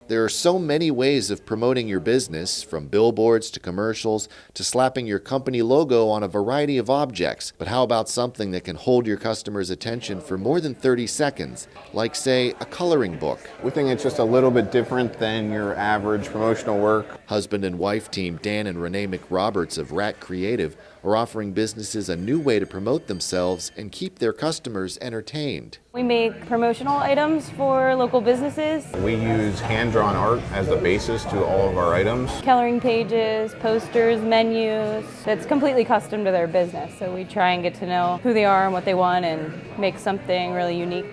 There are so many ways of promoting your business, from billboards to commercials to slapping your company logo on a variety of objects. But how about something that can hold your customers' attention for more than 30 seconds, like, say, a coloring book? We think it's just a little bit different than your average promotional work. Husband and wife team Dan and Renee McRoberts of Rat Creative are offering businesses a new way to promote themselves and keep their customers entertained. We make promotional items for local businesses. We use hand-drawn art as the basis to all of our items. Coloring pages, posters, menus. It's completely custom to their business, so we try and get to know who they are and what they want and make something really unique.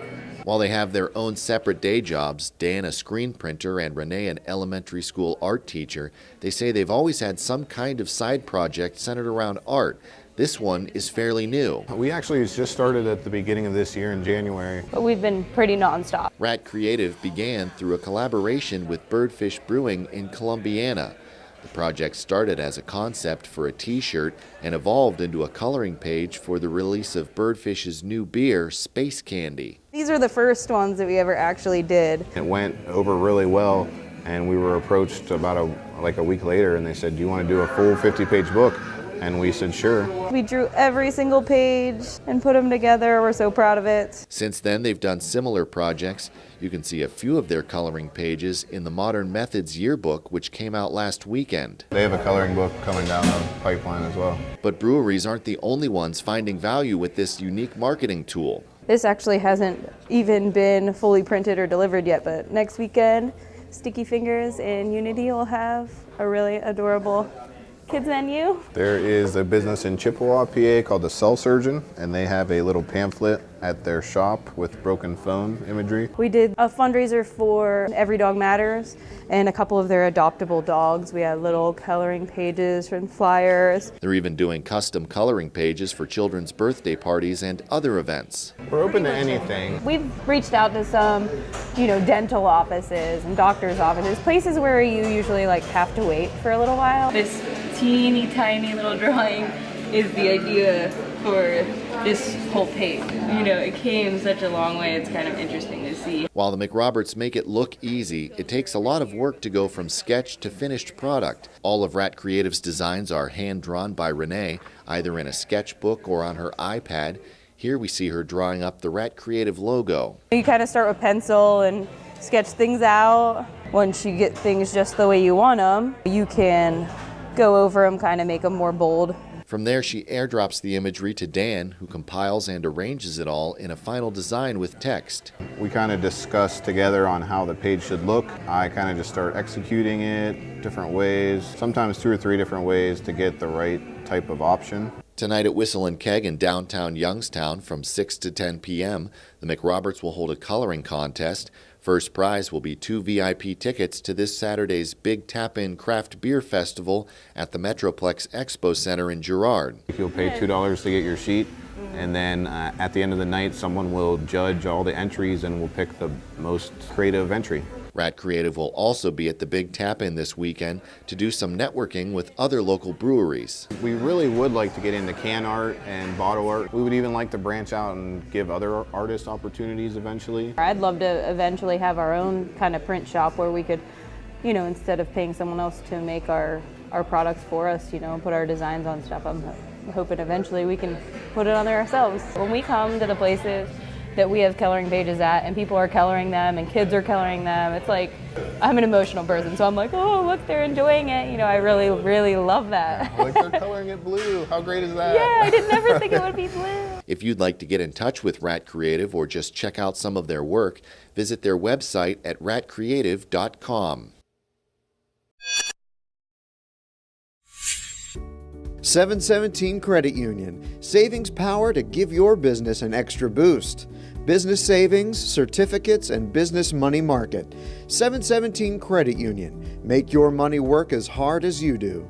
While they have their own separate day jobs, Dan a screen printer and Renee an elementary school art teacher, they say they've always had some kind of side project centered around art. This one is fairly new. We actually just started at the beginning of this year in January. But we've been pretty nonstop. Rat Creative began through a collaboration with Birdfish Brewing in Columbiana. The project started as a concept for a t-shirt and evolved into a coloring page for the release of Birdfish's new beer, Space Candy. These are the first ones that we ever actually did. It went over really well, and we were approached about a week later, and they said, "Do you want to do a full 50-page book?" And we said, sure. We drew every single page and put them together. We're so proud of it. Since then, they've done similar projects. You can see a few of their coloring pages in the Modern Methods yearbook, which came out last weekend. They have a coloring book coming down the pipeline as well. But breweries aren't the only ones finding value with this unique marketing tool. This actually hasn't even been fully printed or delivered yet, but next weekend, Sticky Fingers and Unity will have a really adorable kids menu. There is a business in Chippewa, PA called the Cell Surgeon, and they have a little pamphlet at their shop with broken phone imagery. We did a fundraiser for Every Dog Matters and a couple of their adoptable dogs. We had little coloring pages and flyers. They're even doing custom coloring pages for children's birthday parties and other events. We're open to anything. We've reached out to some, dental offices and doctor's offices, places where you usually have to wait for a little while. This teeny tiny little drawing is the idea for this whole page. It came such a long way, it's kind of interesting to see. While the McRoberts make it look easy, it takes a lot of work to go from sketch to finished product. All of Rat Creative's designs are hand-drawn by Renee, either in a sketchbook or on her iPad. Here we see her drawing up the Rat Creative logo. You kind of start with pencil and sketch things out. Once you get things just the way you want them, you can go over them, kind of make them more bold. From there, she airdrops the imagery to Dan, who compiles and arranges it all in a final design with text. We kind of discuss together on how the page should look. I kind of just start executing it different ways, sometimes 2 or 3 different ways to get the right type of option. Tonight at Whistle and Keg in downtown Youngstown from 6 to 10 p.m., the McRoberts will hold a coloring contest. First prize will be 2 VIP tickets to this Saturday's Big Tap-In Craft Beer Festival at the Metroplex Expo Center in Girard. You'll pay $2 to get your sheet, and then at the end of the night, someone will judge all the entries and will pick the most creative entry. Rat Creative will also be at the Big Tap-In this weekend to do some networking with other local breweries. We really would like to get into can art and bottle art. We would even like to branch out and give other artists opportunities eventually. I'd love to eventually have our own kind of print shop where we could, instead of paying someone else to make our products for us, put our designs on stuff. I'm hoping eventually we can put it on there ourselves. When we come to the places that we have coloring pages at and people are coloring them and kids are coloring them, it's like, I'm an emotional person, so I'm like, oh, look, they're enjoying it. I really, really love that. Like they're coloring it blue. How great is that? Yeah, I did never think it would be blue. If you'd like to get in touch with Rat Creative or just check out some of their work, visit their website at ratcreative.com. 717 Credit Union, savings power to give your business an extra boost. Business savings, certificates, and business money market. 717 Credit Union, make your money work as hard as you do.